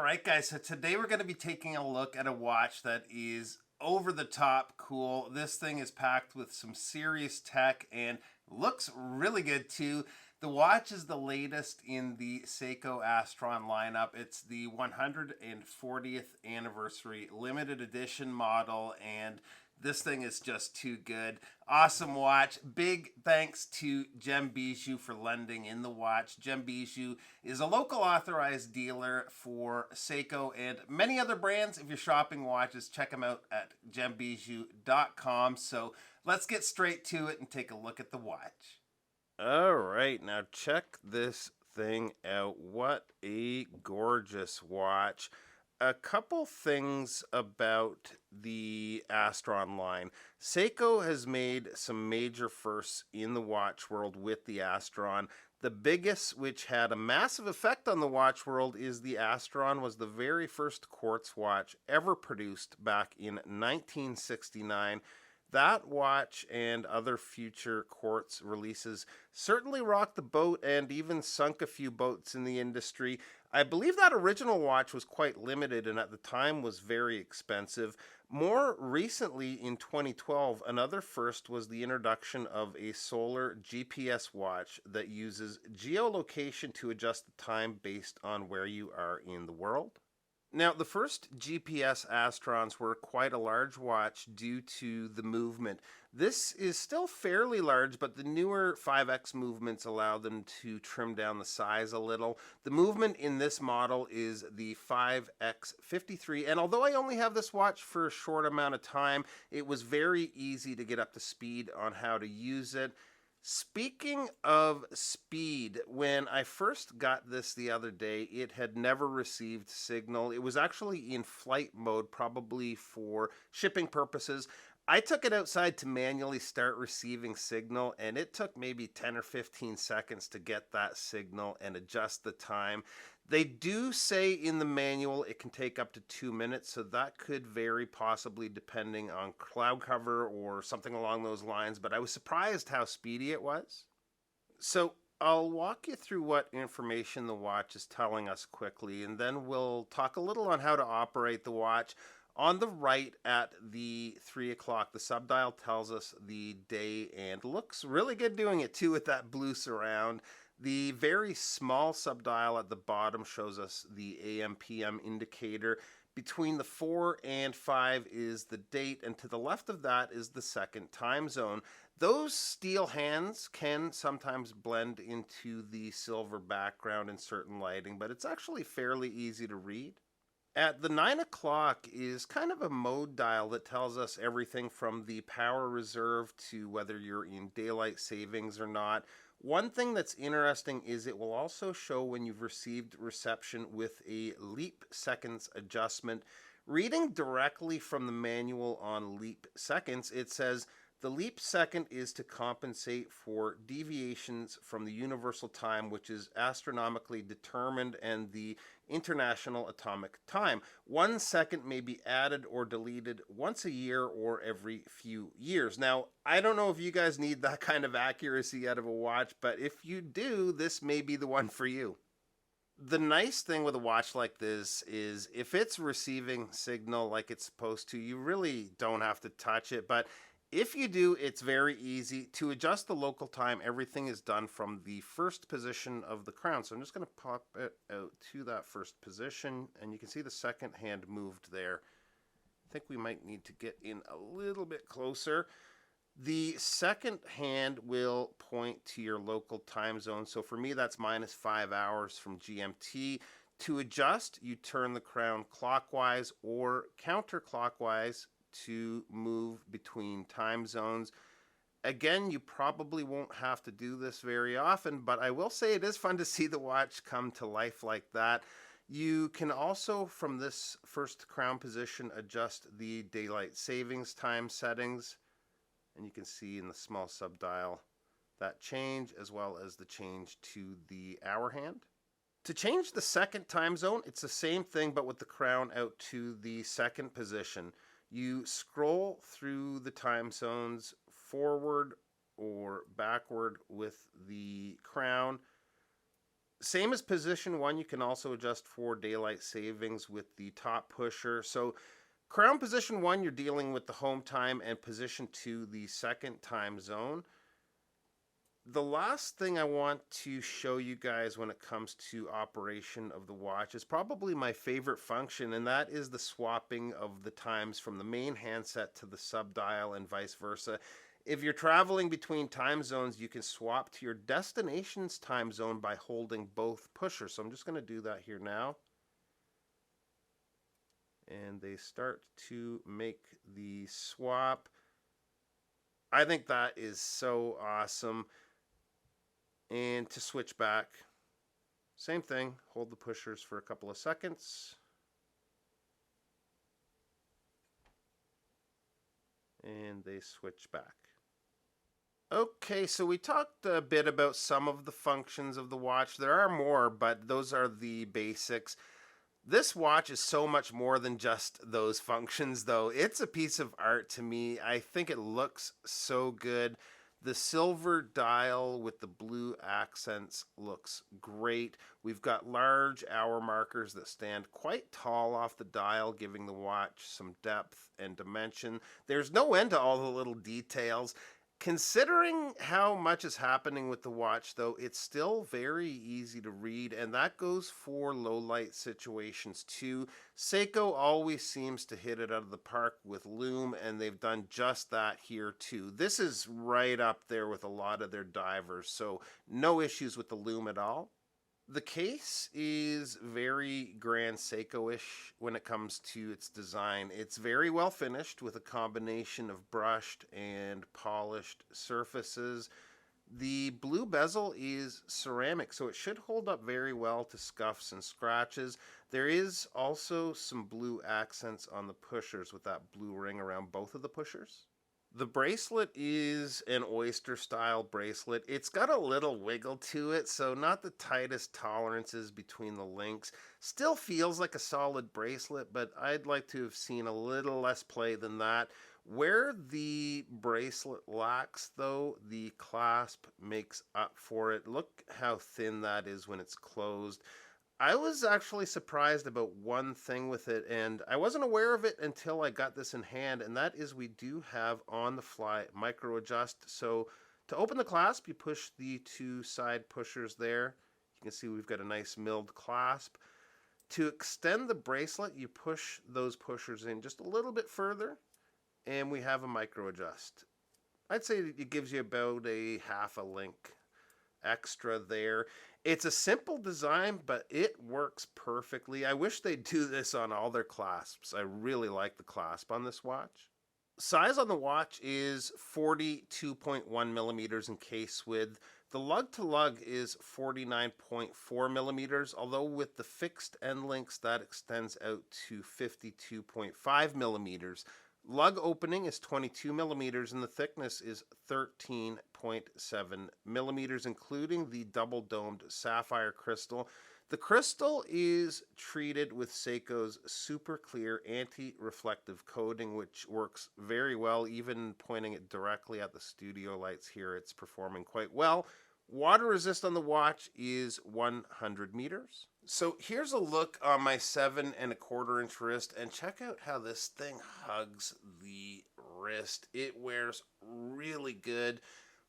right, guys, so today we're going to be taking a look at a watch that is over the top cool. This thing is packed with some serious tech and looks really good too. The watch is the latest in the Seiko Astron lineup. It's the 140th anniversary limited edition model, and this thing is just too good. Awesome watch. Big thanks to Gem Bijou for lending in the watch. Gem Bijou is a local authorized dealer for Seiko and many other brands. If you're shopping watches, check them out at gembijou.com. So let's get straight to it and take a look at the watch. All right, now check this thing out. What a gorgeous watch. A couple things about the Astron line. Seiko has made some major firsts in the watch world with the Astron. The biggest, which had a massive effect on the watch world, is the Astron was the very first quartz watch ever produced back in 1969. That watch and other future quartz releases certainly rocked the boat and even sunk a few boats in the industry. I believe that original watch was quite limited and at the time was very expensive. More recently, in 2012, another first was the introduction of a solar GPS watch that uses geolocation to adjust the time based on where you are in the world. Now, the first GPS Astrons were quite a large watch due to the movement. This is still fairly large, but the newer 5X movements allow them to trim down the size a little. The movement in this model is the 5X53, and although I only have this watch for a short amount of time, it was very easy to get up to speed on how to use it. Speaking of speed, when I first got this the other day, it had never received signal. It was actually in flight mode, probably for shipping purposes. I took it outside to manually start receiving signal, and it took maybe 10 or 15 seconds to get that signal and adjust the time. They do say in the manual it can take up to 2 minutes, so that could vary possibly depending on cloud cover or something along those lines, but I was surprised how speedy it was. So I'll walk you through what information the watch is telling us quickly, and then we'll talk a little on how to operate the watch. On the right at the 3 o'clock, the subdial tells us the day and looks really good doing it too with that blue surround. The very small subdial at the bottom shows us the AM/PM indicator. Between the 4 and 5 is the date, and to the left of that is the second time zone. Those steel hands can sometimes blend into the silver background in certain lighting, but it's actually fairly easy to read. At the 9 o'clock is kind of a mode dial that tells us everything from the power reserve to whether you're in daylight savings or not. One thing that's interesting is it will also show when you've received reception with a leap seconds adjustment. Reading directly from the manual on leap seconds, it says the leap second is to compensate for deviations from the universal time, which is astronomically determined, and the international atomic time. 1 second may be added or deleted once a year or every few years. Now, I don't know if you guys need that kind of accuracy out of a watch, but if you do, this may be the one for you. The nice thing with a watch like this is if it's receiving signal like it's supposed to, you really don't have to touch it, but if you do, it's very easy. To adjust the local time, everything is done from the first position of the crown. So I'm just going to pop it out to that first position, and you can see the second hand moved there. I think we might need to get in a little bit closer. The second hand will point to your local time zone. So for me, that's -5 hours from GMT. To adjust, you turn the crown clockwise or counterclockwise to move between time zones. Again, you probably won't have to do this very often, but I will say it is fun to see the watch come to life like that. You can also, from this first crown position, adjust the daylight savings time settings. And you can see in the small subdial that change, as well as the change to the hour hand. To change the second time zone, it's the same thing, but with the crown out to the second position. You scroll through the time zones forward or backward with the crown. Same as position 1, you can also adjust for daylight savings with the top pusher. So crown position 1, you're dealing with the home time, and position 2, the second time zone. The last thing I want to show you guys when it comes to operation of the watch is probably my favorite function, and that is the swapping of the times from the main handset to the subdial and vice versa. If you're traveling between time zones, you can swap to your destination's time zone by holding both pushers. So I'm just going to do that here now. And they start to make the swap. I think that is so awesome. And to switch back, same thing, hold the pushers for a couple of seconds. And they switch back. Okay, so we talked a bit about some of the functions of the watch. There are more, but those are the basics. This watch is so much more than just those functions, though. It's a piece of art to me. I think it looks so good. The silver dial with the blue accents looks great. We've got large hour markers that stand quite tall off the dial, giving the watch some depth and dimension. There's no end to all the little details. Considering how much is happening with the watch, though, it's still very easy to read, and that goes for low light situations too. Seiko always seems to hit it out of the park with lume, and they've done just that here too. This is right up there with a lot of their divers, so no issues with the lume at all. The case is very Grand Seiko-ish when it comes to its design. It's very well finished with a combination of brushed and polished surfaces. The blue bezel is ceramic, so it should hold up very well to scuffs and scratches. There is also some blue accents on the pushers with that blue ring around both of the pushers. The bracelet is an oyster style bracelet. It's got a little wiggle to it, so not the tightest tolerances between the links. Still feels like a solid bracelet, but I'd like to have seen a little less play than that. Where the bracelet lacks, though, the clasp makes up for it. Look how thin that is when it's closed. I was actually surprised about one thing with it, and I wasn't aware of it until I got this in hand, and that is we do have on-the-fly micro adjust. So to open the clasp, you push the two side pushers there. You can see we've got a nice milled clasp. To extend the bracelet, you push those pushers in just a little bit further, and we have a micro adjust. I'd say it gives you about a half a link extra there. It's a simple design, but it works perfectly. I wish they'd do this on all their clasps. I really like the clasp on this watch. Size on the watch is 42.1 millimeters in case width. The lug to lug is 49.4 millimeters, although with the fixed end links that extends out to 52.5 millimeters. Lug opening is 22 millimeters and the thickness is 13.7 millimeters, including the double domed sapphire crystal. The crystal is treated with Seiko's super clear anti-reflective coating, which works very well. Even pointing it directly at the studio lights here, it's performing quite well. Water resist on the watch is 100 meters. So here's a look on my 7¼ inch wrist, and check out how this thing hugs the wrist. It wears really good.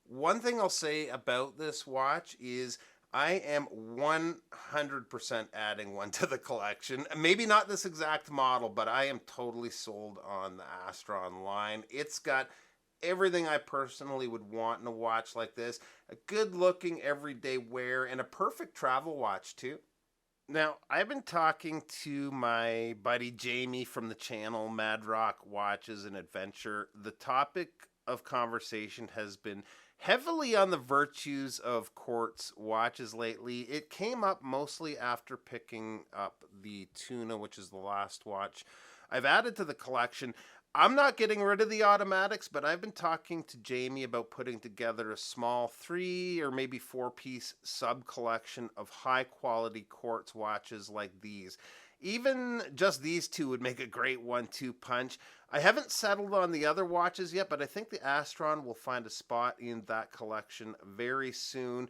One thing I'll say about this watch is I am 100% adding one to the collection. Maybe not this exact model, but I am totally sold on the Astron line. It's got everything I personally would want in a watch like this. A good looking everyday wear and a perfect travel watch too. Now, I've been talking to my buddy Jamie from the channel Madrock Watches and Adventure. The topic of conversation has been heavily on the virtues of Quartz watches lately. It came up mostly after picking up the Tuna, which is the last watch I've added to the collection. I'm not getting rid of the automatics, but I've been talking to Jamie about putting together a small 3 or maybe 4-piece sub-collection of high-quality quartz watches like these. Even just these two would make a great 1-2 punch. I haven't settled on the other watches yet, but I think the Astron will find a spot in that collection very soon.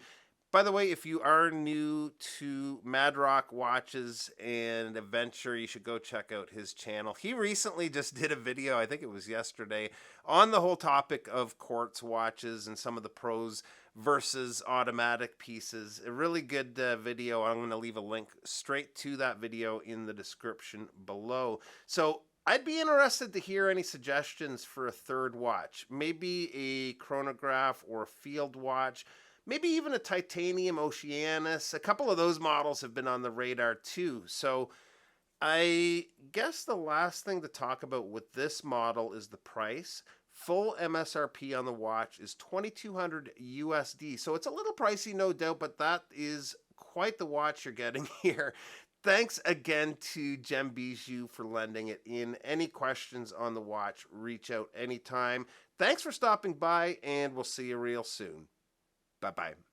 By the way, if you are new to Madrock Watches and Adventure, you should go check out his channel. He recently just did a video, I think it was yesterday, on the whole topic of quartz watches and some of the pros versus automatic pieces. A really good video. I'm going to leave a link straight to that video in the description below. So I'd be interested to hear any suggestions for a third watch. Maybe a chronograph or a field watch. Maybe even a titanium Oceanus. A couple of those models have been on the radar too. So I guess the last thing to talk about with this model is the price. Full MSRP on the watch is $2,200 USD. So it's a little pricey, no doubt, but that is quite the watch you're getting here. Thanks again to Gem Bijou for lending it in. Any questions on the watch, reach out anytime. Thanks for stopping by, and we'll see you real soon. Bye-bye.